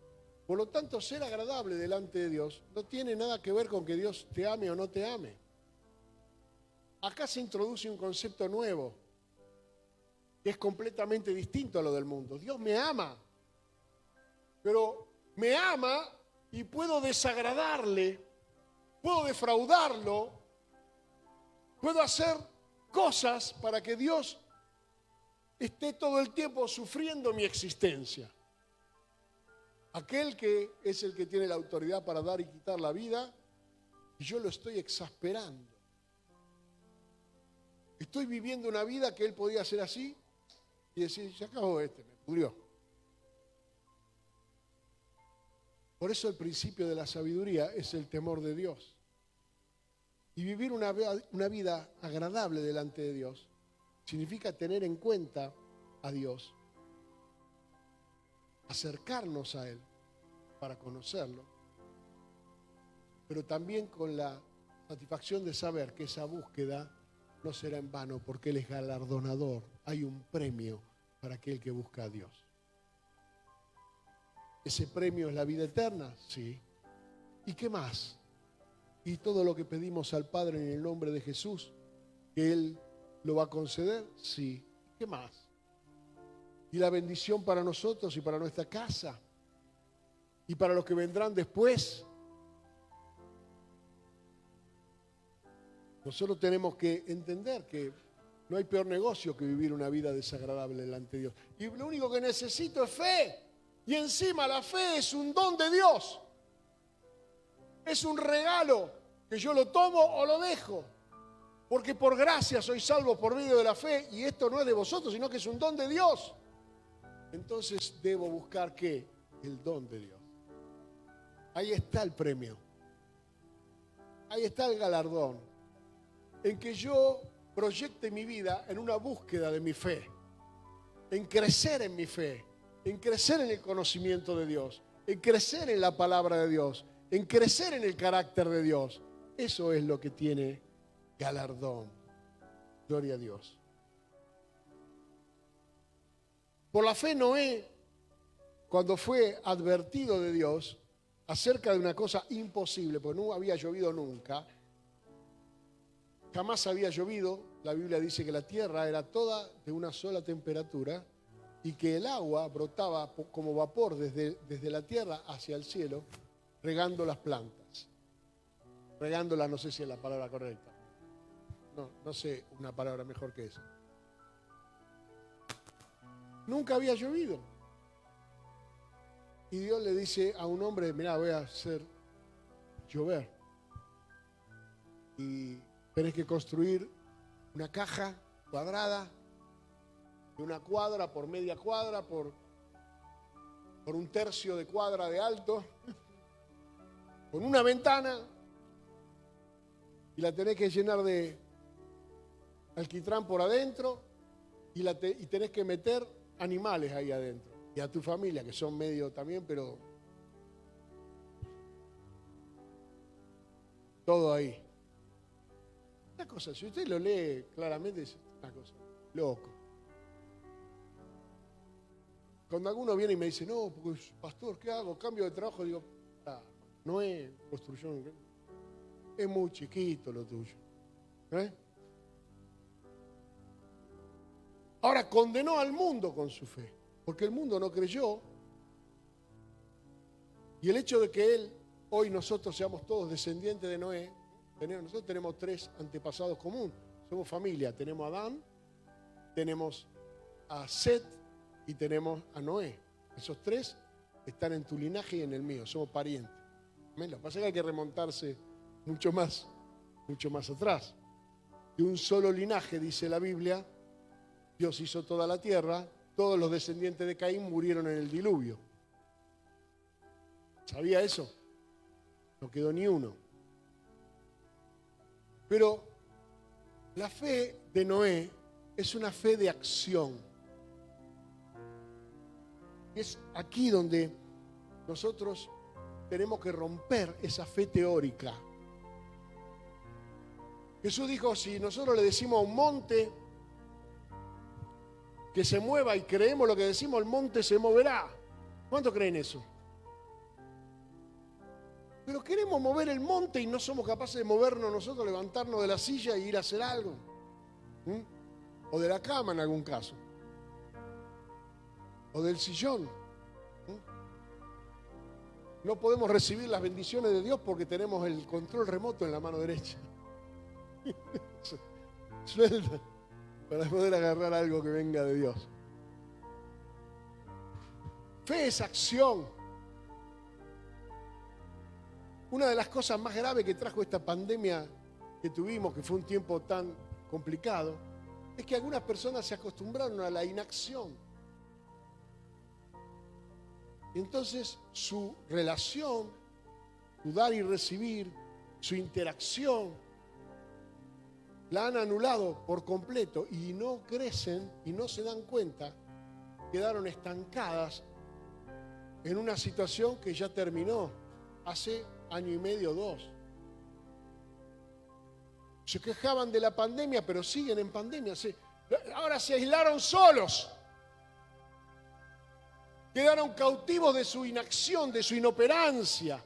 Por lo tanto, ser agradable delante de Dios no tiene nada que ver con que Dios te ame o no te ame. Acá se introduce un concepto nuevo, que es completamente distinto a lo del mundo. Dios me ama, pero me ama y puedo desagradarle, puedo defraudarlo, puedo hacer cosas para que Dios esté todo el tiempo sufriendo mi existencia. Aquel que es el que tiene la autoridad para dar y quitar la vida, y yo lo estoy exasperando. Estoy viviendo una vida que él podía hacer así y decir, ya acabó me pudrió. Por eso el principio de la sabiduría es el temor de Dios. Y vivir una vida agradable delante de Dios significa tener en cuenta a Dios, acercarnos a Él para conocerlo, pero también con la satisfacción de saber que esa búsqueda no será en vano, porque Él es galardonador. Hay un premio para aquel que busca a Dios. ¿Ese premio es la vida eterna? Sí. ¿Y qué más? Y todo lo que pedimos al Padre en el nombre de Jesús, que Él lo va a conceder, sí. ¿Qué más? Y la bendición para nosotros y para nuestra casa y para los que vendrán después. Nosotros tenemos que entender que no hay peor negocio que vivir una vida desagradable delante de Dios. Y lo único que necesito es fe. Y encima la fe es un don de Dios. Es un regalo que yo lo tomo o lo dejo. Porque por gracia soy salvo por medio de la fe, y esto no es de vosotros, sino que es un don de Dios. Entonces debo buscar ¿qué? El don de Dios. Ahí está el premio. Ahí está el galardón. En que yo proyecte mi vida en una búsqueda de mi fe. En crecer en mi fe. En crecer en el conocimiento de Dios. En crecer en la palabra de Dios. en crecer en el carácter de Dios. Eso es lo que tiene galardón. Gloria a Dios. Por la fe Noé, cuando fue advertido de Dios acerca de una cosa imposible, porque no había llovido nunca, jamás había llovido, la Biblia dice que la tierra era toda de una sola temperatura y que el agua brotaba como vapor desde la tierra hacia el cielo, regando las plantas. Regándolas, no sé si es la palabra correcta. No sé una palabra mejor que esa. Nunca había llovido. Y Dios le dice a un hombre, mirá, voy a hacer llover. Y tenés que construir una caja cuadrada, de una cuadra por media cuadra, por un tercio de cuadra de alto, con una ventana, y la tenés que llenar de alquitrán por adentro, y tenés que meter animales ahí adentro. Y a tu familia, que son medio también, pero todo ahí. Una cosa, si usted lo lee claramente, es una cosa loco. Cuando alguno viene y me dice, no, porque, pastor, ¿qué hago? Cambio de trabajo, digo, no es construcción, es muy chiquito lo tuyo. Ahora, condenó al mundo con su fe, porque el mundo no creyó. Y el hecho de que hoy nosotros seamos todos descendientes de Noé, nosotros tenemos 3 antepasados comunes. Somos familia, tenemos a Adán, tenemos a Set y tenemos a Noé. Esos 3 están en tu linaje y en el mío, somos parientes. Lo que pasa es que hay que remontarse mucho más atrás. De un solo linaje, dice la Biblia, Dios hizo toda la tierra, todos los descendientes de Caín murieron en el diluvio. ¿Sabía eso? No quedó ni uno. Pero la fe de Noé es una fe de acción. Es aquí donde nosotros tenemos que romper esa fe teórica. Jesús dijo, si nosotros le decimos a un monte que se mueva y creemos lo que decimos, el monte se moverá. ¿Cuántos creen eso? Pero queremos mover el monte y no somos capaces de movernos nosotros, levantarnos de la silla e ir a hacer algo. O de la cama en algún caso. O del sillón. No podemos recibir las bendiciones de Dios porque tenemos el control remoto en la mano derecha. Suelta para poder agarrar algo que venga de Dios. Fe es acción. Una de las cosas más graves que trajo esta pandemia que tuvimos, que fue un tiempo tan complicado, es que algunas personas se acostumbraron a la inacción. Entonces su relación, su dar y recibir, su interacción, la han anulado por completo y no crecen y no se dan cuenta, quedaron estancadas en una situación que ya terminó hace 1 año y medio, 2. Se quejaban de la pandemia, pero siguen en pandemia. Ahora se aislaron solos. Quedaron cautivos de su inacción, de su inoperancia.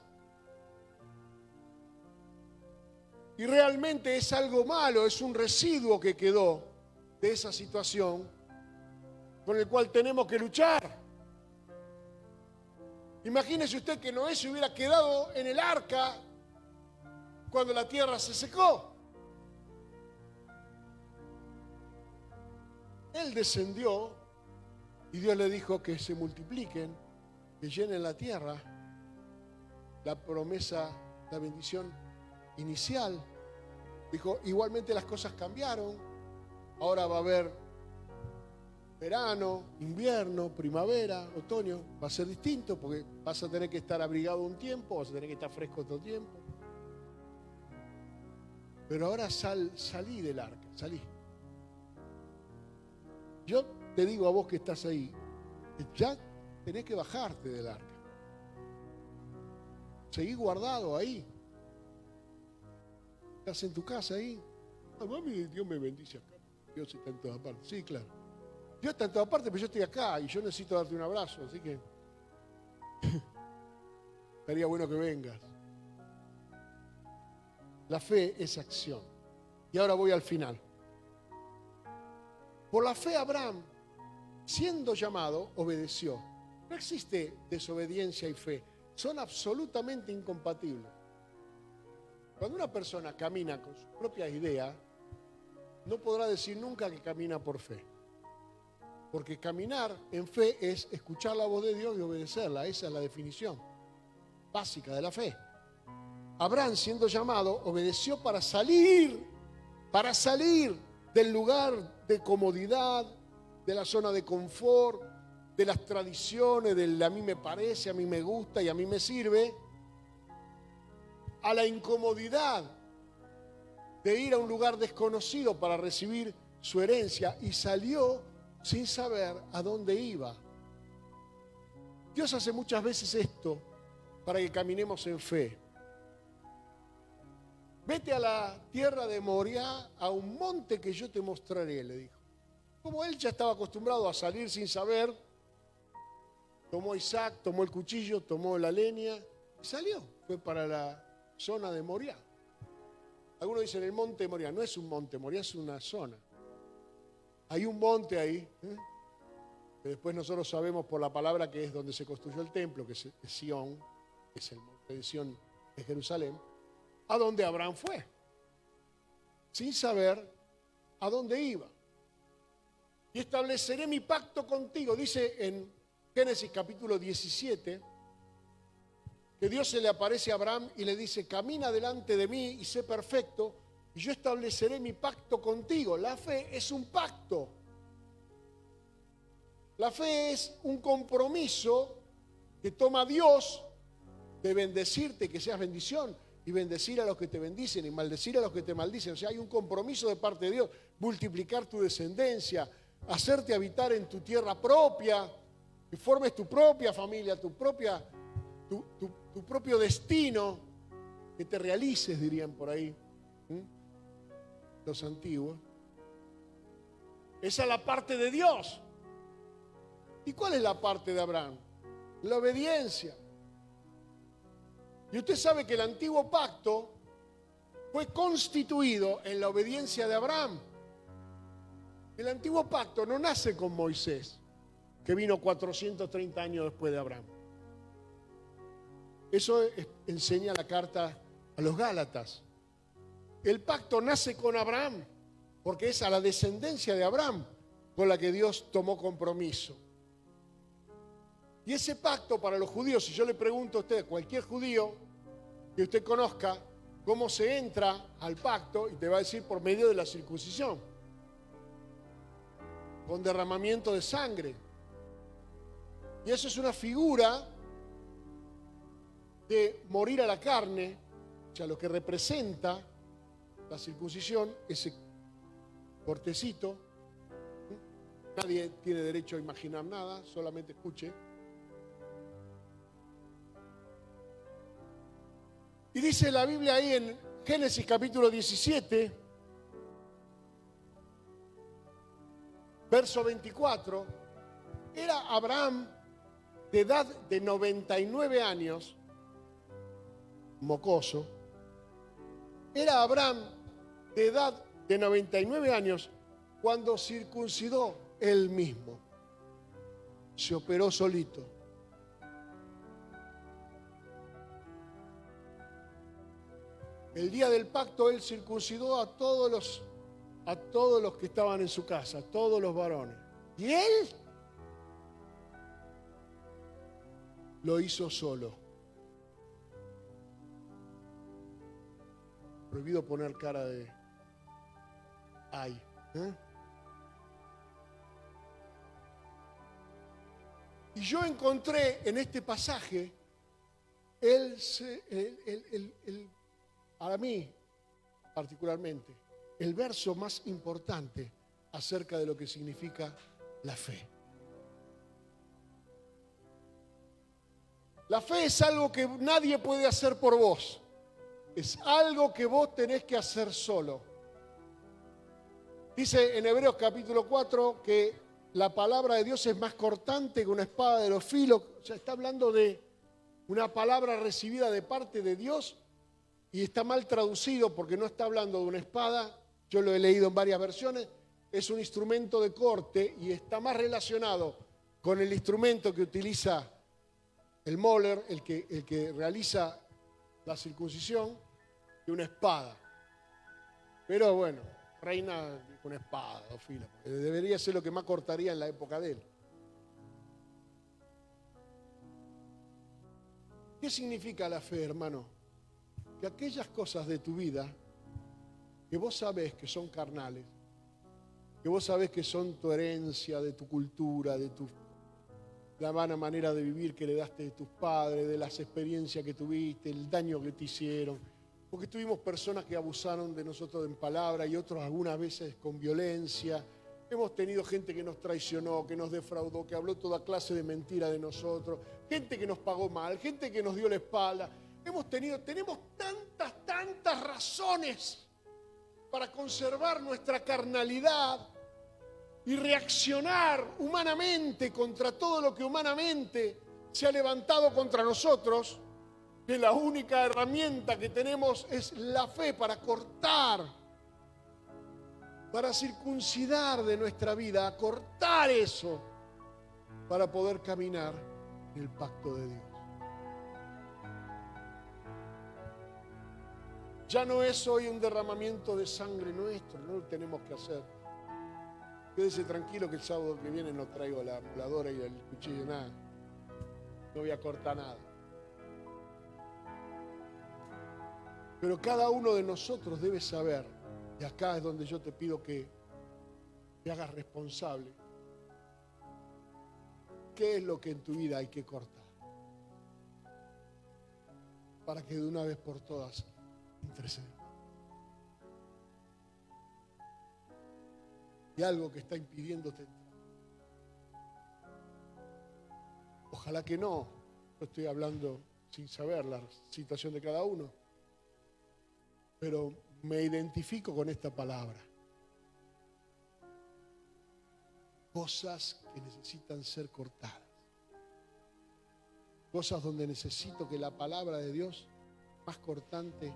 Y realmente es algo malo, es un residuo que quedó de esa situación con el cual tenemos que luchar. Imagínese usted que Noé se hubiera quedado en el arca cuando la tierra se secó. Él descendió y Dios le dijo que se multipliquen, que llenen la tierra. La promesa, la bendición inicial. Dijo, igualmente las cosas cambiaron. Ahora va a haber verano, invierno, primavera, otoño. Va a ser distinto porque vas a tener que estar abrigado un tiempo, vas a tener que estar fresco otro tiempo. Pero ahora salí del arca, salí. Yo te digo a vos que estás ahí, ya tenés que bajarte del arca. Seguí guardado ahí. ¿Estás en tu casa ahí? Ah, mami, Dios me bendice acá. Dios está en todas partes. Sí, claro. Dios está en todas partes, pero yo estoy acá y yo necesito darte un abrazo, así que estaría bueno que vengas. La fe es acción. Y ahora voy al final. Por la fe Abraham, siendo llamado, obedeció. No existe desobediencia y fe. Son absolutamente incompatibles. Cuando una persona camina con sus propias ideas, no podrá decir nunca que camina por fe. Porque caminar en fe es escuchar la voz de Dios y obedecerla. Esa es la definición básica de la fe. Abraham, siendo llamado, obedeció para salir del lugar de comodidad, de la zona de confort, de las tradiciones, del a mí me parece, a mí me gusta y a mí me sirve, a la incomodidad de ir a un lugar desconocido para recibir su herencia, y salió sin saber a dónde iba. Dios hace muchas veces esto para que caminemos en fe. Vete a la tierra de Moriah, a un monte que yo te mostraré, le dijo. Como él ya estaba acostumbrado a salir sin saber, tomó Isaac, tomó el cuchillo, tomó la leña y salió. Fue para la zona de Moriah. Algunos dicen el monte Moriah. No es un monte, Moriah es una zona. Hay un monte ahí, que después nosotros sabemos por la palabra que es donde se construyó el templo, que es Sión, que es el monte de Sión de Jerusalén, a donde Abraham fue, sin saber a dónde iba. Y estableceré mi pacto contigo, dice en Génesis capítulo 17, que Dios se le aparece a Abraham y le dice, camina delante de mí y sé perfecto, y yo estableceré mi pacto contigo. La fe es un pacto. La fe es un compromiso que toma Dios de bendecirte, que seas bendición, y bendecir a los que te bendicen y maldecir a los que te maldicen. O sea, hay un compromiso de parte de Dios, multiplicar tu descendencia, hacerte habitar en tu tierra propia, que formes tu propia familia, tu propio destino, que te realices, dirían por ahí los antiguos. Esa es la parte de Dios. ¿Y cuál es la parte de Abraham? La obediencia. Y usted sabe que el antiguo pacto fue constituido en la obediencia de Abraham. El antiguo pacto no nace con Moisés, que vino 430 años después de Abraham. Eso enseña la carta a los Gálatas. El pacto nace con Abraham, porque es a la descendencia de Abraham con la que Dios tomó compromiso. Y ese pacto para los judíos, si yo le pregunto a usted, cualquier judío que usted conozca, cómo se entra al pacto, y te va a decir por medio de la circuncisión, con derramamiento de sangre. Y eso es una figura de morir a la carne, o sea, lo que representa la circuncisión, ese cortecito. Nadie tiene derecho a imaginar nada, solamente escuche. Y dice la Biblia ahí en Génesis capítulo 17, verso 24, era Abraham de edad de 99 años, mocoso, era Abraham de edad de 99 años cuando circuncidó él mismo. Se operó solito. El día del pacto él circuncidó a todos los que estaban en su casa, a todos los varones. Y él lo hizo solo. Prohibido poner cara de ay. Y yo encontré en este pasaje para mí particularmente, el verso más importante acerca de lo que significa la fe. La fe es algo que nadie puede hacer por vos. Es algo que vos tenés que hacer solo. Dice en Hebreos capítulo 4 que la palabra de Dios es más cortante que una espada de dos filos. O sea, está hablando de una palabra recibida de parte de Dios y está mal traducido porque no está hablando de una espada. Yo lo he leído en varias versiones. Es un instrumento de corte y está más relacionado con el instrumento que utiliza el moler, el que realiza la circuncisión, que una espada. Pero bueno, reina con espada o filo. Debería ser lo que más cortaría en la época de él. ¿Qué significa la fe, hermano? Que aquellas cosas de tu vida que vos sabés que son carnales, que vos sabés que son tu herencia, de tu cultura, de la vana manera de vivir que heredaste de tus padres, de las experiencias que tuviste, el daño que te hicieron, porque tuvimos personas que abusaron de nosotros en palabra y otros algunas veces con violencia. Hemos tenido gente que nos traicionó, que nos defraudó, que habló toda clase de mentira de nosotros, gente que nos pagó mal, gente que nos dio la espalda. Tenemos tantas razones para conservar nuestra carnalidad y reaccionar humanamente contra todo lo que humanamente se ha levantado contra nosotros, que la única herramienta que tenemos es la fe para cortar, para circuncidar de nuestra vida, acortar eso, para poder caminar en el pacto de Dios. Ya no es hoy un derramamiento de sangre nuestro, no lo tenemos que hacer. Quédese tranquilo que el sábado que viene no traigo la amuladora y el cuchillo, nada. No voy a cortar nada. Pero cada uno de nosotros debe saber, y acá es donde yo te pido que te hagas responsable, qué es lo que en tu vida hay que cortar, para que de una vez por todas intercedamos. Y algo que está impidiéndote entrar. Ojalá que no. Yo estoy hablando sin saber la situación de cada uno. Pero me identifico con esta palabra. Cosas que necesitan ser cortadas. Cosas donde necesito que la palabra de Dios, más cortante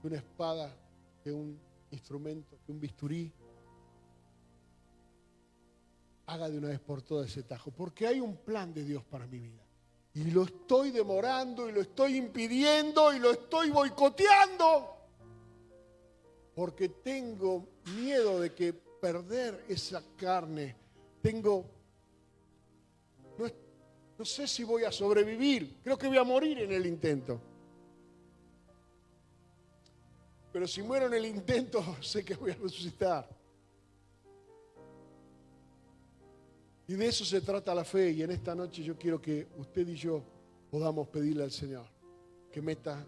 que una espada, que un instrumento, que un bisturí, haga de una vez por todas ese tajo. Porque hay un plan de Dios para mi vida. Y lo estoy demorando, y lo estoy impidiendo, y lo estoy boicoteando. Porque tengo miedo de que perder esa carne. No sé si voy a sobrevivir. Creo que voy a morir en el intento. Pero si muero en el intento, sé que voy a resucitar. Y de eso se trata la fe. Y en esta noche yo quiero que usted y yo podamos pedirle al Señor que meta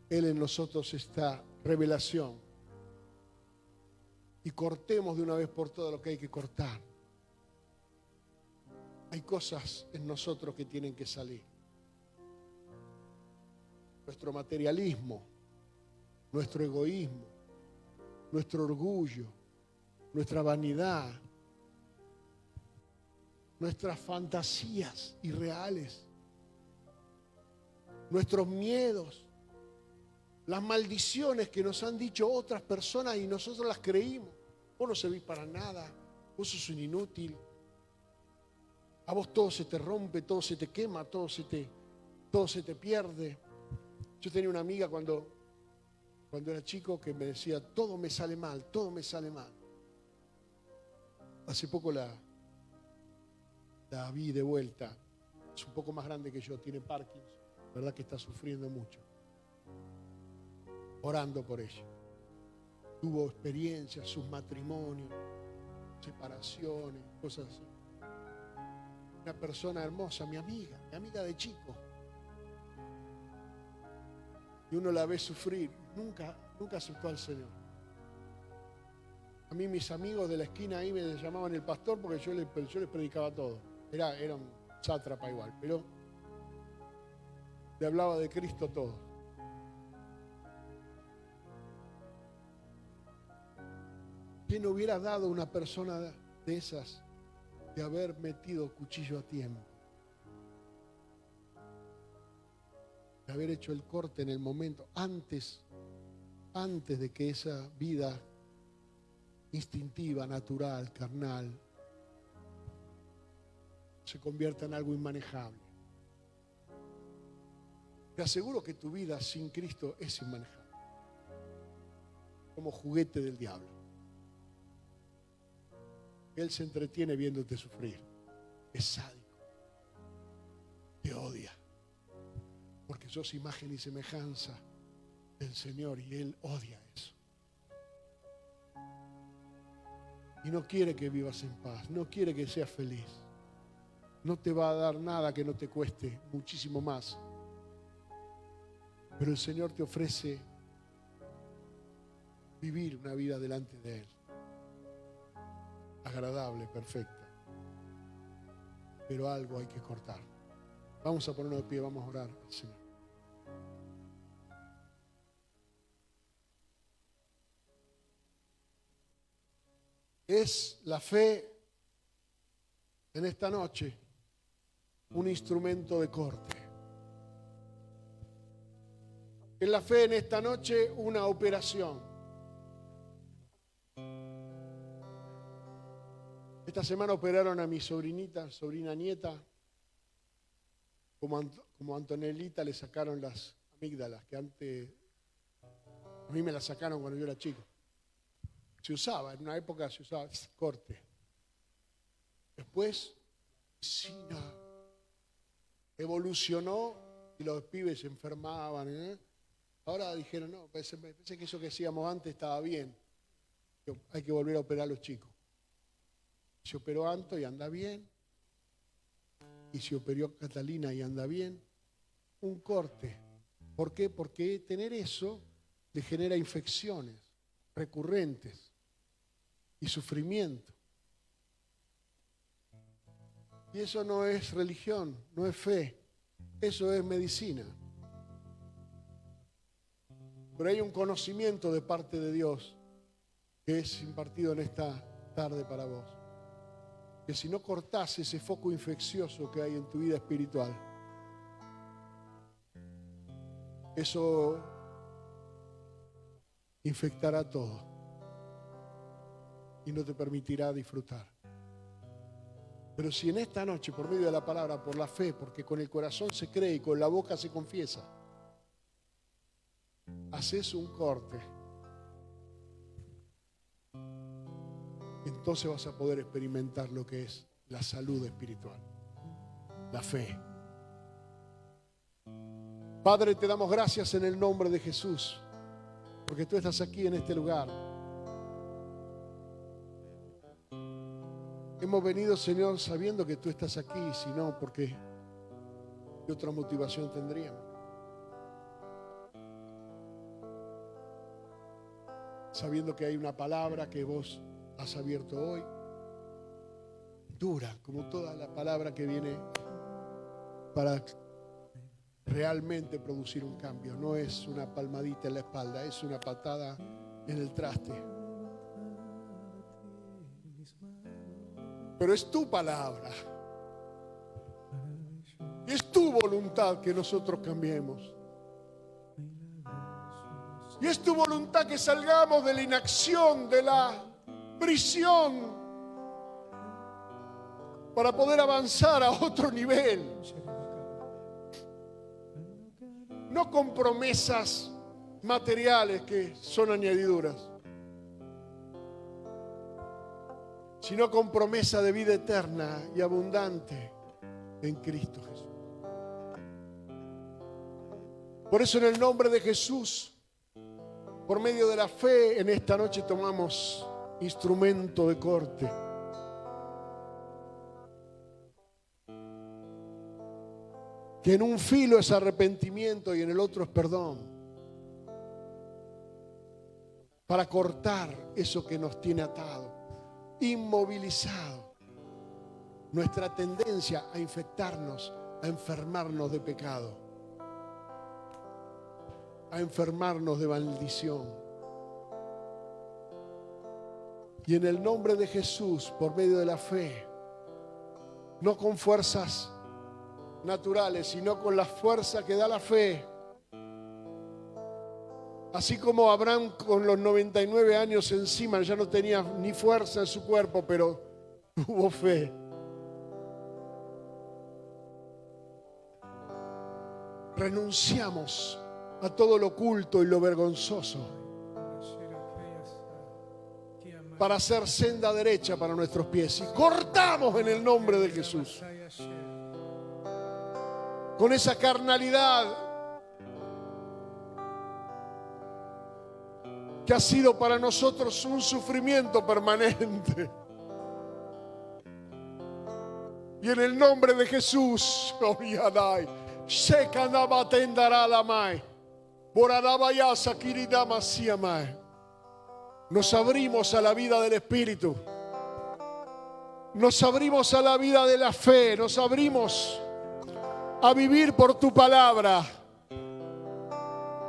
Él en nosotros esta revelación. Y cortemos de una vez por todas lo que hay que cortar. Hay cosas en nosotros que tienen que salir. Nuestro materialismo, nuestro egoísmo, nuestro orgullo, nuestra vanidad, nuestras fantasías irreales, nuestros miedos, las maldiciones que nos han dicho otras personas y nosotros las creímos. Vos no servís para nada, vos sos un inútil, a vos todo se te rompe, todo se te quema, todo se te pierde. Yo tenía una amiga cuando era chico que me decía, todo me sale mal, todo me sale mal. Hace poco la vi de vuelta, es un poco más grande que yo, tiene Parkinson, verdad que está sufriendo mucho. Orando por ella. Tuvo experiencias, sus matrimonios, separaciones, cosas así. Una persona hermosa, mi amiga de chico. Y uno la ve sufrir, nunca aceptó al Señor. A mí mis amigos de la esquina ahí me llamaban el pastor porque yo les predicaba todo. Eran sátrapa igual, pero le hablaba de Cristo todo. ¿Qué no hubiera dado una persona de esas de haber metido cuchillo a tiempo? De haber hecho el corte en el momento, antes de que esa vida instintiva, natural, carnal, se convierta en algo inmanejable. Te aseguro que tu vida sin Cristo es inmanejable, como juguete del diablo. Él se entretiene viéndote sufrir. Es sádico. Te odia. Porque sos imagen y semejanza del Señor y Él odia eso. Y no quiere que vivas en paz. No quiere que seas feliz. No te va a dar nada que no te cueste muchísimo más. Pero el Señor te ofrece vivir una vida delante de Él. Agradable, perfecta. Pero algo hay que cortar. Vamos a ponernos de pie, vamos a orar al Señor. ¿Es la fe en esta noche un instrumento de corte? ¿Es la fe en esta noche una operación? Esta semana operaron a mi sobrina nieta. Como Antonelita le sacaron las amígdalas, que antes a mí me las sacaron cuando yo era chico. Se usaba, en una época se usaba corte. Después, medicina evolucionó y los pibes se enfermaban. Ahora dijeron, no, pensé que eso que hacíamos antes estaba bien. Hay que volver a operar a los chicos. Se operó Anto y anda bien. Y se operó Catalina y anda bien. Un corte. ¿Por qué? Porque tener eso le genera infecciones recurrentes y sufrimiento. Y eso no es religión, no es fe. Eso es medicina. Pero hay un conocimiento de parte de Dios que es impartido en esta tarde para vos. Que si no cortás ese foco infeccioso que hay en tu vida espiritual, eso infectará todo y no te permitirá disfrutar. Pero si en esta noche, por medio de la palabra, por la fe, porque con el corazón se cree y con la boca se confiesa, haces un corte, entonces vas a poder experimentar lo que es la salud espiritual, la fe. Padre, te damos gracias en el nombre de Jesús, porque tú estás aquí en este lugar. Hemos venido, Señor, sabiendo que tú estás aquí, si no, porque ¿qué otra motivación tendríamos? Sabiendo que hay una palabra que vos has abierto hoy, dura, como toda la palabra que viene para realmente producir un cambio. No es una palmadita en la espalda, es una patada en el traste. Pero es tu palabra. Y es tu voluntad que nosotros cambiemos. Y es tu voluntad que salgamos de la inacción, de la prisión, para poder avanzar a otro nivel. No con promesas materiales que son añadiduras, sino con promesa de vida eterna y abundante en Cristo Jesús. Por eso, en el nombre de Jesús, por medio de la fe, en esta noche tomamos instrumento de corte. Que en un filo es arrepentimiento y en el otro es perdón. Para cortar eso que nos tiene atado, inmovilizado. nuestra tendencia a infectarnos, a enfermarnos de pecado, a enfermarnos de maldición. Y en el nombre de Jesús, por medio de la fe, no con fuerzas naturales, sino con la fuerza que da la fe. Así como Abraham con los 99 años encima ya no tenía ni fuerza en su cuerpo, pero tuvo fe. Renunciamos a todo lo oculto y lo vergonzoso para hacer senda derecha para nuestros pies. Y cortamos en el nombre de Jesús con esa carnalidad que ha sido para nosotros un sufrimiento permanente. Y en el nombre de Jesús, nos abrimos a la vida del Espíritu. Nos abrimos a la vida de la fe. Nos abrimos a vivir por tu palabra.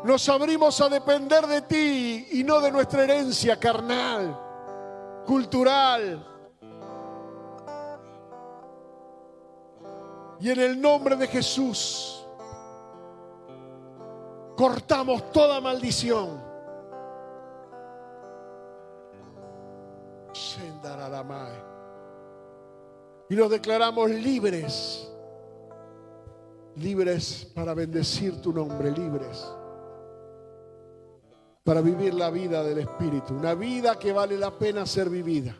Nos abrimos a depender de ti y no de nuestra herencia carnal, cultural. Y en el nombre de Jesús, cortamos toda maldición. Y nos declaramos libres. Libres para bendecir tu nombre, libres para vivir la vida del Espíritu, una vida que vale la pena ser vivida.